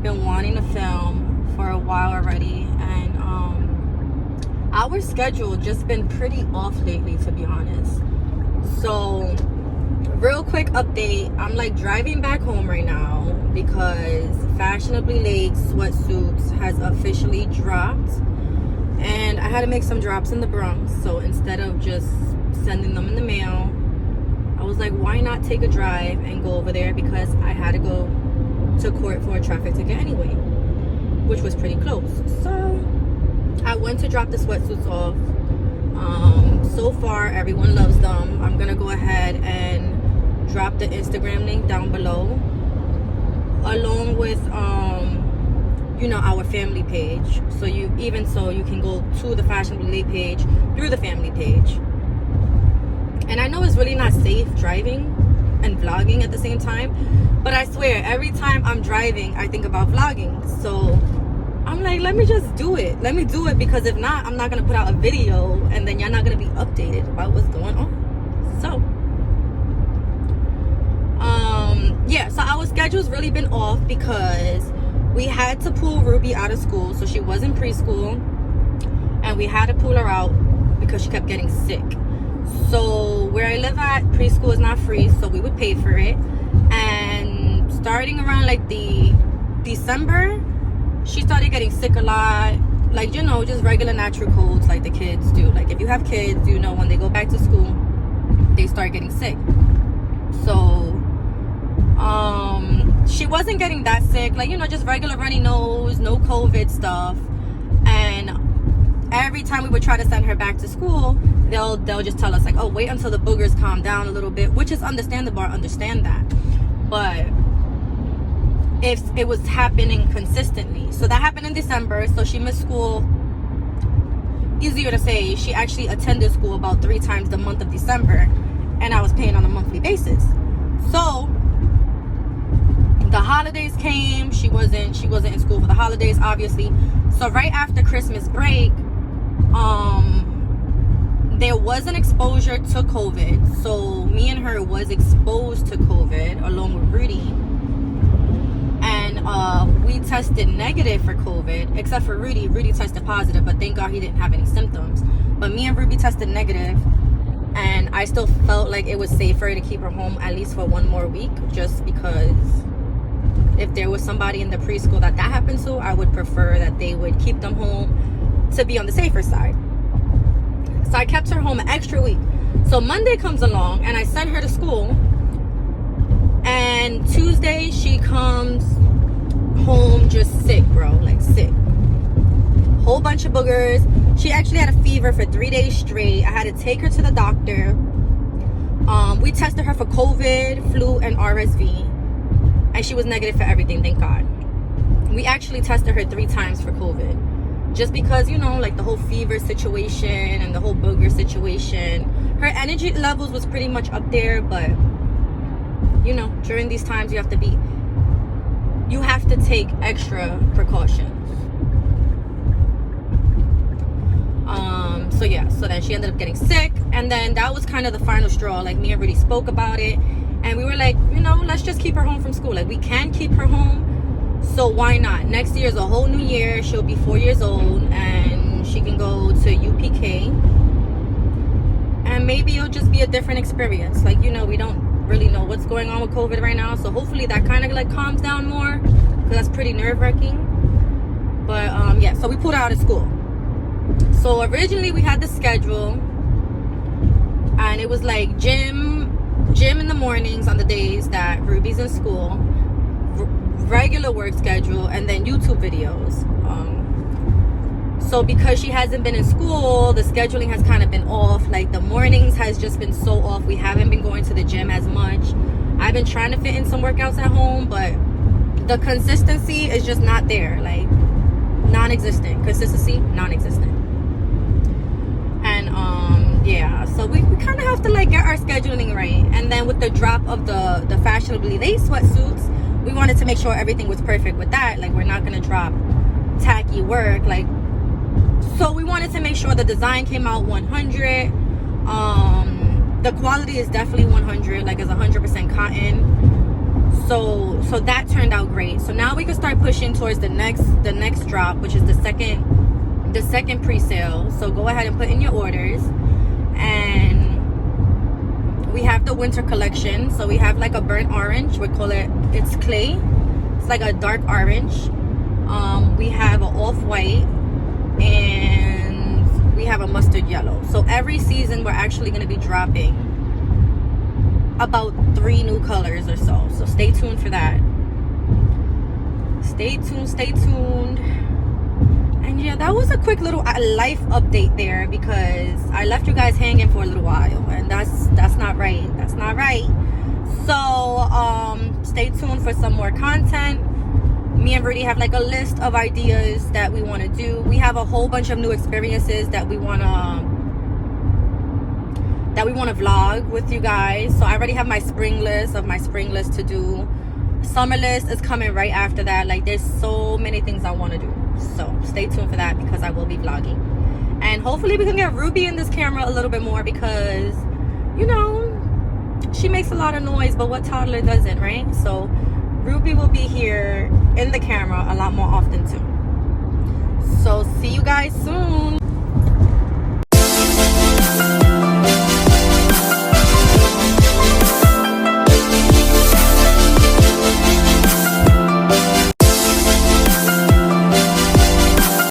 been wanting to film for a while already, and our schedule just been pretty off lately, to be honest. So real quick update, I'm like driving back home right now because Fashionably Late Sweatsuits has officially dropped, and I had to make some drops in the Bronx. So instead of just sending them in the mail, I was like, why not take a drive and go over there, because I had to go to court for a traffic ticket anyway, which was pretty close. So I went to drop the sweatsuits off. So far everyone loves them. I'm gonna go ahead and drop the Instagram link down below, along with our family page. So you can go to the Fashionably Late page through the family page. And I know it's really not safe driving and vlogging at the same time, but I swear every time I'm driving I think about vlogging. So I'm like, let me just do it. Let me do it, because if not, I'm not gonna put out a video and then you're not gonna be updated about what's going on. So yeah, so our schedule's really been off because we had to pull Ruby out of school. So she was in preschool and we had to pull her out because she kept getting sick. So where I live at, preschool is not free, so we would pay for it. And starting around like the December, she started getting sick a lot, like, just regular natural colds like the kids do. Like if you have kids, when they go back to school, they start getting sick. So she wasn't getting that sick, like, just regular runny nose, no COVID stuff. And every time we would try to send her back to school, they'll just tell us like, oh, wait until the boogers calm down a little bit, which is understandable. I understand that. But if it was happening consistently, so that happened in December. So she missed school. Easier to say, she actually attended school about 3 times the month of December, and I was paying on a monthly basis. So the holidays came, she wasn't in school for the holidays, obviously. So right after Christmas break, there was an exposure to COVID. So me and her was exposed to COVID along with Rudy, and we tested negative for COVID, except for Rudy. Rudy tested positive, but thank God he didn't have any symptoms. But me and Ruby tested negative, and I still felt like it was safer to keep her home at least for 1 more week, just because if there was somebody in the preschool that happened to, I would prefer that they would keep them home to be on the safer side. So I kept her home an extra week. So Monday comes along and I sent her to school, and Tuesday she comes home just sick, bro, like sick, whole bunch of boogers. She actually had a fever for 3 days straight. I had to take her to the doctor. We tested her for COVID, flu, and RSV, and she was negative for everything, thank God. We actually tested her 3 times for COVID, just because, like the whole fever situation and the whole booger situation. Her energy levels was pretty much up there, but during these times you have to take extra precautions. So yeah, so then she ended up getting sick, and then that was kind of the final straw. Like, me and Rudy spoke about it, and we were like, let's just keep her home from school. Like, we can keep her home, so why not? Next year is a whole new year. She'll be 4 years old, and she can go to UPK, and maybe it'll just be a different experience. Like, we don't really know what's going on with COVID right now, so hopefully that kind of like calms down more, because that's pretty nerve-wracking. But yeah, so we pulled her out of school. So originally we had the schedule, and it was like gym in the mornings on the days that Ruby's in school, regular work schedule, and then YouTube videos. So because she hasn't been in school, the scheduling has kind of been off. Like, the mornings has just been so off. We haven't been going to the gym as much. I've been trying to fit in some workouts at home, but the consistency is just not there. Like, non-existent. Consistency, non-existent. And yeah, so we kind of have to like get our scheduling right. And then with the drop of the Fashionably Late sweatsuits, we wanted to make sure everything was perfect with that. Like, we're not gonna drop tacky work, like, so we wanted to make sure the design came out 100. The quality is definitely 100, like it's 100% cotton. So that turned out great. So now we can start pushing towards the next drop, which is the second pre-sale. So go ahead and put in your orders. And we have the winter collection. So we have like a burnt orange. We call it's clay. It's like a dark orange. We have an off-white, and we have a mustard yellow. So every season we're actually going to be dropping about 3 new colors or so. So stay tuned for that. Stay tuned. And yeah, that was a quick little life update there, because I left you guys hanging for a little while, and that's not right. That's not right. So stay tuned for some more content. Me and Rudy have like a list of ideas that we want to do. We have a whole bunch of new experiences that we want to vlog with you guys. So I already have my spring list to do. Summer list is coming right after that. Like, there's so many things I want to do. So stay tuned for that, because I will be vlogging. And hopefully we can get Ruby in this camera a little bit more, because, you know, she makes a lot of noise, but what toddler doesn't, right? So Ruby will be here in the camera a lot more often too. So see you guys soon.